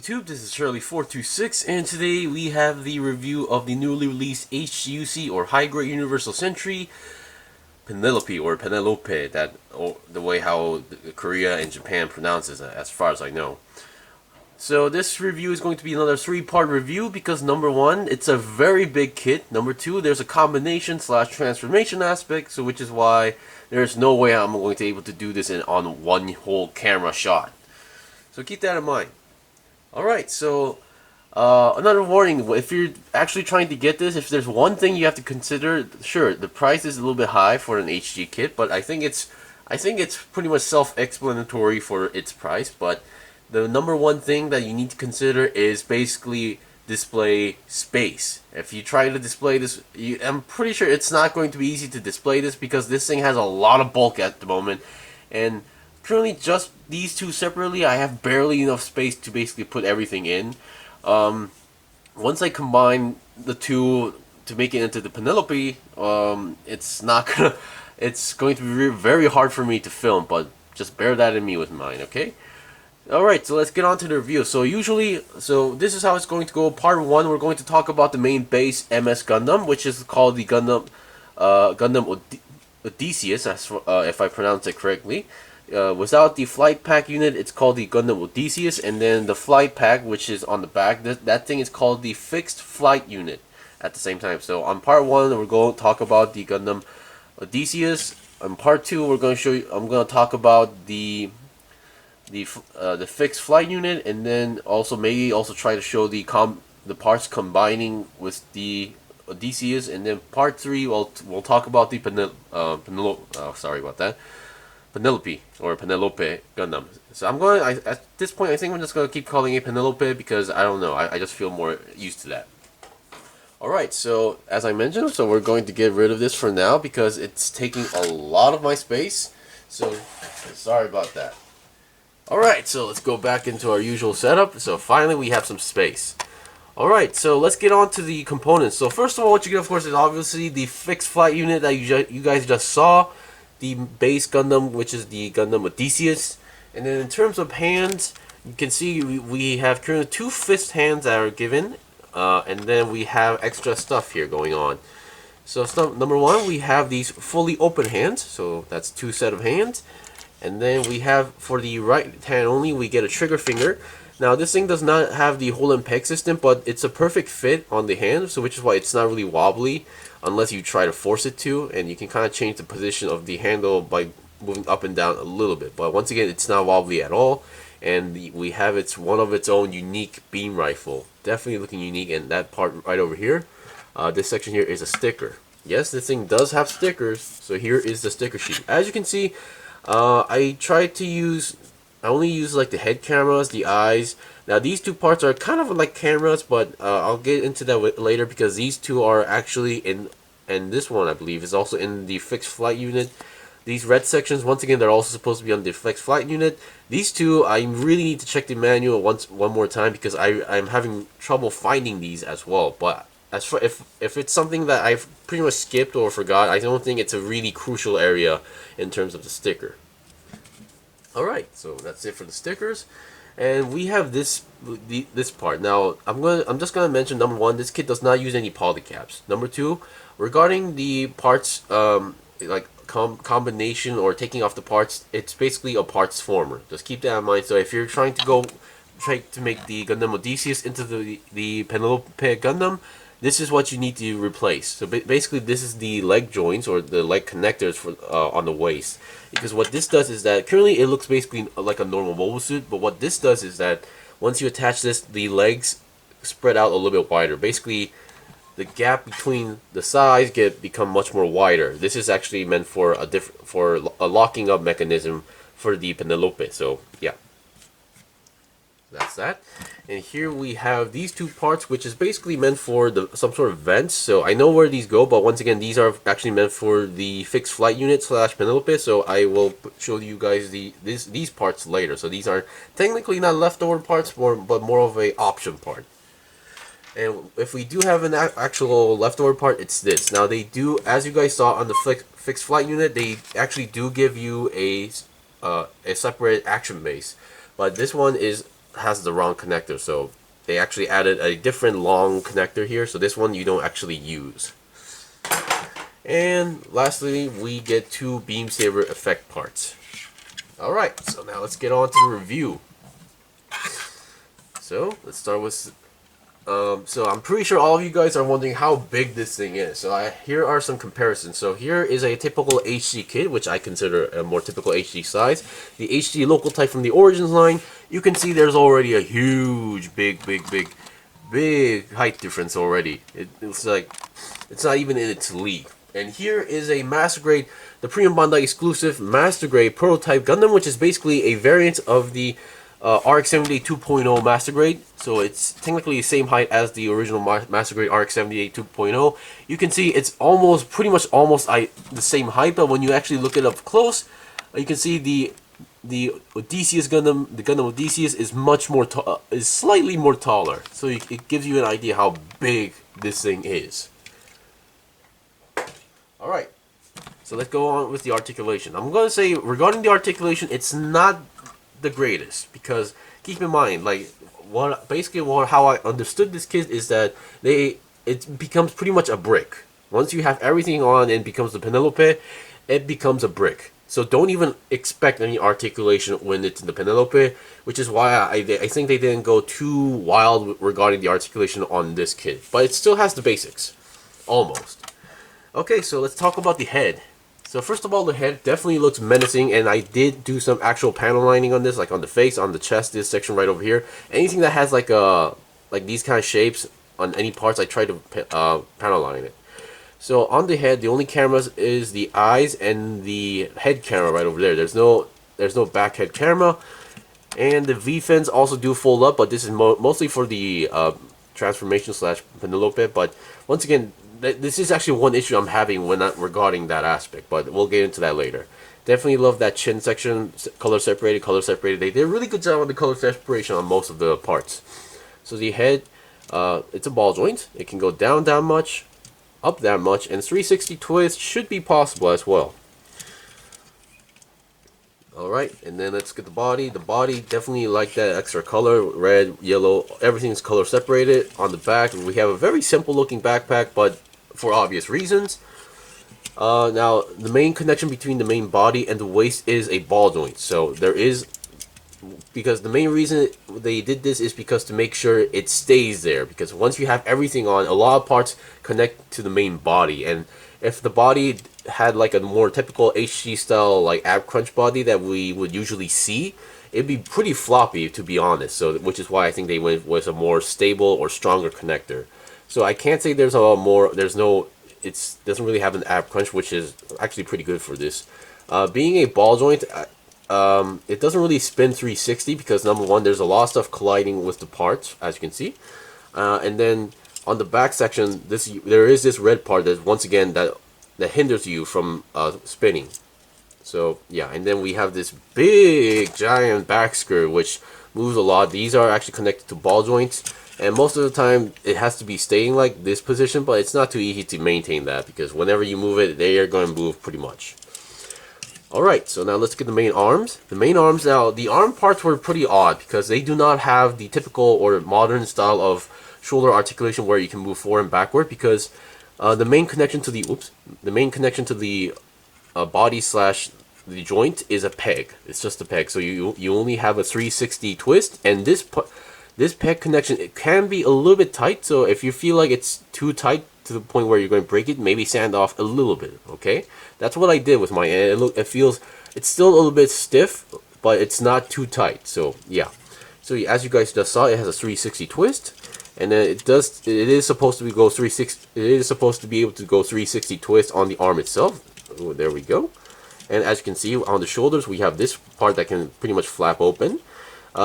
YouTube? This is Shirley426, and today we have the review of the newly released HGUC or High Grade Universal Century Penelope or Penelope, the way how Korea and Japan pronounces it, as far as I know. So this review is going to be another 3-part review because number 1, it's a very big kit. Number 2, there's a combination / transformation aspect, so which is why there's no way I'm going to be able to do this on one whole camera shot. So keep that in mind. Alright, so another warning, if you're actually trying to get this, if there's one thing you have to consider, sure, the price is a little bit high for an HG kit, but I think it's pretty much self-explanatory for its price. But the number one thing that you need to consider is basically display space. If you try to display this, I'm pretty sure it's not going to be easy to display this because this thing has a lot of bulk at the moment, and currently just these two separately, I have barely enough space to basically put everything in. Once I combine the two to make it into the Penelope, it's going to be very hard for me to film, but just bear that in me with mine, okay? Alright, so let's get on to the review. So this is how it's going to go. Part 1, we're going to talk about the main base MS Gundam, which is called the Gundam Odysseus, if I pronounce it correctly. Without the flight pack unit, it's called the Gundam Odysseus, and then the flight pack, which is on the back, that thing is called the fixed flight unit at the same time. So on part 1, we're going to talk about the Gundam Odysseus. On part 2, I'm going to talk about the fixed flight unit, and then maybe try to show the parts combining with the Odysseus, and then part 3, we'll talk about the Penelope or Penelope Gundam. So at this point, I think I'm just going to keep calling it Penelope because I don't know, I just feel more used to that. Alright, so as I mentioned, so we're going to get rid of this for now because it's taking a lot of my space. So sorry about that. Alright, so let's go back into our usual setup. So finally we have some space. Alright, so let's get on to the components. So first of all, what you get, of course, is obviously the fixed flight unit that you guys just saw. The base Gundam, which is the Gundam Odysseus. And then in terms of hands, you can see we have currently 2 fist hands that are given. And then we have extra stuff here going on. So number 1, we have these fully open hands. So that's 2 set of hands. And then we have, for the right hand only, we get a trigger finger. Now this thing does not have the hold and peg system, but it's a perfect fit on the hand, so which is why it's not really wobbly unless you try to force it to, and you can kind of change the position of the handle by moving up and down a little bit. But once again, it's not wobbly at all, and we have one of its own unique beam rifle, definitely looking unique. And that part right over here, this section here is a sticker. Yes, this thing does have stickers, so here is the sticker sheet. As you can see, I only use like the head cameras, the eyes. Now these 2 parts are kind of like cameras, but I'll get into that later because these 2 are actually and this one I believe is also in the fixed flight unit. These red sections, once again, they're also supposed to be on the fixed flight unit. These 2, I really need to check the manual one more time because I'm having trouble finding these as well. But as for if it's something that I've pretty much skipped or forgot, I don't think it's a really crucial area in terms of the sticker. Alright, so that's it for the stickers. And we have this part. Now I'm just gonna mention, number 1, this kit does not use any polycaps. Number 2, regarding the parts, like combination or taking off the parts, it's basically a parts former. Just keep that in mind. So if you're trying to make the Gundam Odysseus into the Penelope Gundam, this is what you need to replace. So basically, this is the leg joints or the leg connectors for on the waist. Because what this does is that currently it looks basically like a normal mobile suit, but what this does is that once you attach this, the legs spread out a little bit wider. Basically, the gap between the sides become much more wider. This is actually meant for a locking up mechanism for the Penelope. So yeah. That's that. And here we have these 2 parts, which is basically meant for some sort of vents. So I know where these go, but once again, these are actually meant for the fixed flight unit / Penelope. So I will show you guys these parts later. So these are technically not leftover parts, but more of a option part. And if we do have an actual leftover part, it's this. Now they do, as you guys saw on the fixed flight unit, they actually do give you a separate action base. But this one is has the wrong connector, so they actually added a different long connector here, so this one you don't actually use. And lastly, we get 2 beam saber effect parts. Alright, so now let's get on to the review. So let's start with so I'm pretty sure all of you guys are wondering how big this thing is. So here are some comparisons. So here is a typical HD kit, which I consider a more typical HD size. The HD local type from the Origins line, you can see there's already a huge, big height difference already. It's like, it's not even in its league. And here is a Master Grade, the Premium Bandai exclusive Master Grade Prototype Gundam, which is basically a variant of the RX-78 2.0 Master Grade, so it's technically the same height as the original Master Grade RX-78 2.0. You can see it's pretty much almost the same height, but when you actually look it up close, you can see the Odysseus Gundam, the Gundam Odysseus is is slightly more taller. So it gives you an idea how big this thing is. All right, so let's go on with the articulation. I'm going to say regarding the articulation, it's not the greatest, because keep in mind, like how I understood this kit is that it becomes pretty much a brick. Once you have everything on and it becomes the Penelope, it becomes a brick. So don't even expect any articulation when it's in the Penelope, which is why I think they didn't go too wild regarding the articulation on this kit. But it still has the basics, almost. Okay, so let's talk about the head. So first of all, the head definitely looks menacing, and I did do some actual panel lining on this, like on the face, on the chest, this section right over here. Anything that has like these kind of shapes on any parts, I try to panel line it. So on the head, the only cameras is the eyes and the head camera right over there. There's no back head camera, and the V fins also do fold up, but this is mostly for the transformation / Penelope. But once again, this is actually one issue I'm having regarding that aspect, but we'll get into that later. Definitely love that chin section, color separated. They did a really good job on the color separation on most of the parts. So the head, it's a ball joint. It can go down that much, up that much, and 360 twist should be possible as well. Alright, and then let's get the body. The body, definitely like that extra color, red, yellow, everything's color separated. On the back, we have a very simple looking backpack, but for obvious reasons. Now, the main connection between the main body and the waist is a ball joint. So there is, because the main reason they did this is because to make sure it stays there. Because once you have everything on, a lot of parts connect to the main body. And if the body had like a more typical HG style like ab crunch body that we would usually see, it'd be pretty floppy, to be honest. So which is why I think they went with a more stable or stronger connector. So I can't say there's a lot more, it doesn't really have an ab crunch, which is actually pretty good for this. Being a ball joint, it doesn't really spin 360 because number one, there's a lot of stuff colliding with the parts, as you can see. And then on the back section, there is this red part that once again that hinders you from spinning. So yeah, and then we have this big giant back skirt which moves a lot. These are actually connected to ball joints, and most of the time it has to be staying like this position, but it's not too easy to maintain that because whenever you move it, they are going to move pretty much. Alright, so now let's get the main arms. The main arms, now the arm parts were pretty odd because they do not have the typical or modern style of shoulder articulation where you can move forward and backward, because the main connection to the body / the joint is a peg. It's just a peg, so you only have a 360 twist, and this peg connection, it can be a little bit tight. So if you feel like it's too tight to the point where you're going to break it, maybe sand off a little bit. Okay, that's what I did with mine. It's still a little bit stiff, but it's not too tight. So yeah, so as you guys just saw, it has a 360 twist. And then it is supposed to be able to go 360 twist on the arm itself. Oh, there we go. And as you can see on the shoulders, we have this part that can pretty much flap open.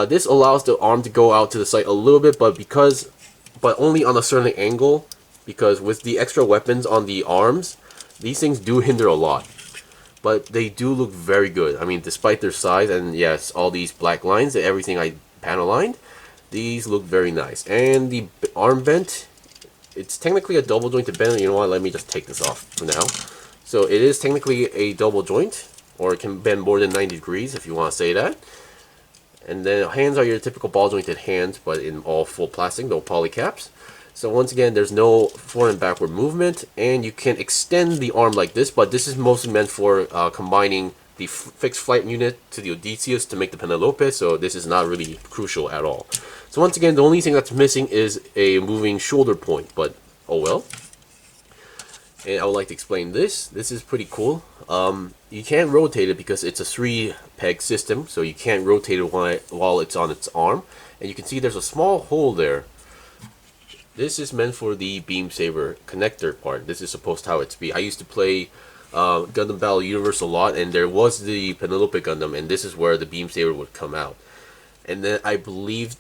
This allows the arm to go out to the side a little bit, but only on a certain angle, because with the extra weapons on the arms, these things do hinder a lot. But they do look very good. I mean, despite their size and yes, all these black lines and everything I panel lined, these look very nice. And the arm bent, it's technically a double jointed bend. You know what, let me just take this off for now. So it is technically a double joint, or it can bend more than 90 degrees if you want to say that. And then hands are your typical ball jointed hands, but in all full plastic, no poly caps. So once again, there's no forward and backward movement, and you can extend the arm like this, but this is mostly meant for combining the fixed flight unit to the Odysseus to make the Penelope, so this is not really crucial at all. So once again, the only thing that's missing is a moving shoulder point, but oh well. And I would like to explain this. This is pretty cool. You can't rotate it because it's a 3-peg system, so you can't rotate it while it's on its arm. And you can see there's a small hole there. This is meant for the beam saber connector part. This is supposed to how it's be. I used to play Gundam Battle Universe a lot, and there was the Penelope Gundam, and this is where the beam saber would come out. And then I believe,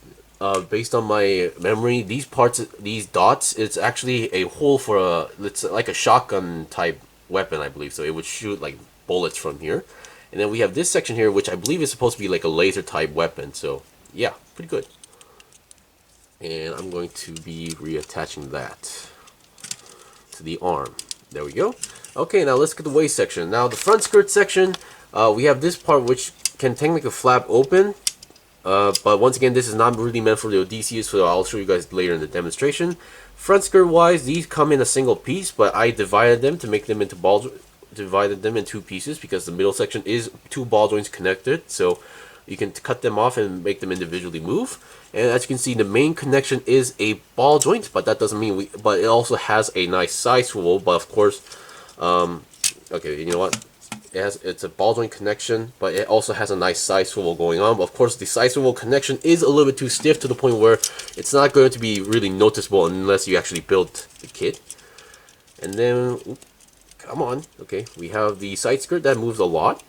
based on my memory, these parts, these dots, it's actually a hole for it's like a shotgun type weapon, I believe. So it would shoot like bullets from here. And then we have this section here, which I believe is supposed to be like a laser type weapon. So yeah, pretty good. And I'm going to be reattaching that to the arm. There we go. Okay, now let's get the waist section. Now the front skirt section, we have this part which can technically flap open. But once again, this is not really meant for the Odysseus, so I'll show you guys later in the demonstration. Front skirt wise, these come in a single piece, but I divided them to make them into divided them in 2 pieces because the middle section is 2 ball joints connected, so you can cut them off and make them individually move. And as you can see, the main connection is a ball joint, but that doesn't mean but it also has a nice side swivel. But of course, okay, you know what? It's a ball joint connection, but it also has a nice side swivel going on. But of course, the side swivel connection is a little bit too stiff to the point where it's not going to be really noticeable unless you actually build the kit. And then, come on, okay, we have the side skirt that moves a lot.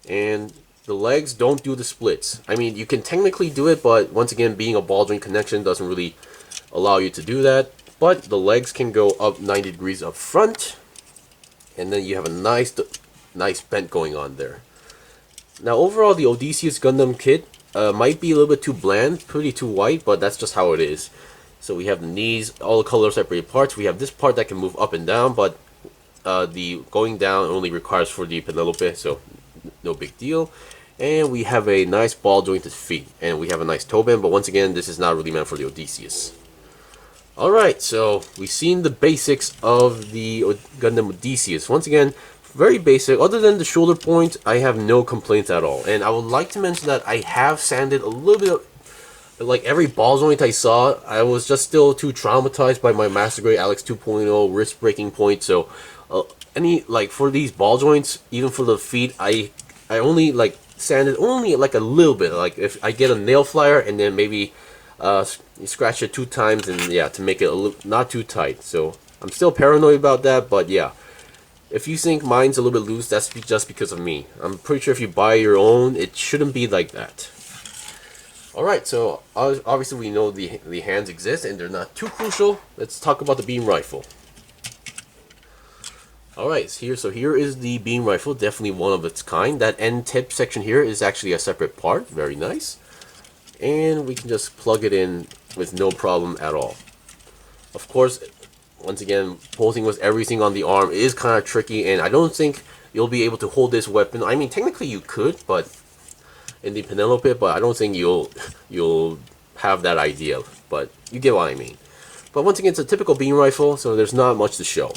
And the legs don't do the splits. I mean, you can technically do it, but once again, being a ball joint connection doesn't really allow you to do that. But the legs can go up 90 degrees up front. And then you have a nice bend going on there. Now overall, the Odysseus Gundam kit might be a little bit too bland, pretty too white, but that's just how it is. So we have the knees, all the color separated parts. We have this part that can move up and down, but the going down only requires for the Penelope, so no big deal. And we have a nice ball jointed feet, and we have a nice toe bend, but once again, this is not really meant for the Odysseus. Alright, so we've seen the basics of the Gundam Odysseus. Once again, very basic. Other than the shoulder point, I have no complaints at all. And I would like to mention that I have sanded a little bit of, like every ball joint I saw. I was just still too traumatized by my Master Grade Alex 2.0 wrist breaking point. So for these ball joints, even for the feet, I only like sanded only like a little bit. Like if I get a nail flyer and then maybe you scratch it 2 times, and yeah, to make it not too tight. So I'm still paranoid about that, but yeah, if you think mine's a little bit loose, that's just because of me. I'm pretty sure if you buy your own, it shouldn't be like that. Alright, so obviously we know the hands exist and they're not too crucial. Let's talk about the beam rifle. Alright, so here is the beam rifle, definitely one of its kind. That end tip section here is actually a separate part, very nice. And we can just plug it in with no problem at all. Of course, once again, posing with everything on the arm is kind of tricky, and I don't think you'll be able to hold this weapon. I mean, technically you could, but in the Penelope, but I don't think you'll have that idea. But you get what I mean. But once again, it's a typical beam rifle, so there's not much to show.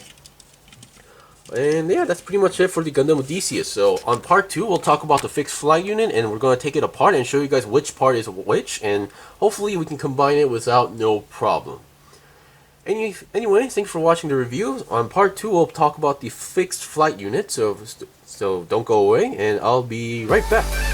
And yeah, that's pretty much it for the Gundam Odysseus. So on part 2, we'll talk about the fixed flight unit, and we're going to take it apart and show you guys which part is which, and hopefully we can combine it without no problem. Anyway, thanks for watching the review. On part 2, we'll talk about the fixed flight unit, so don't go away, and I'll be right back.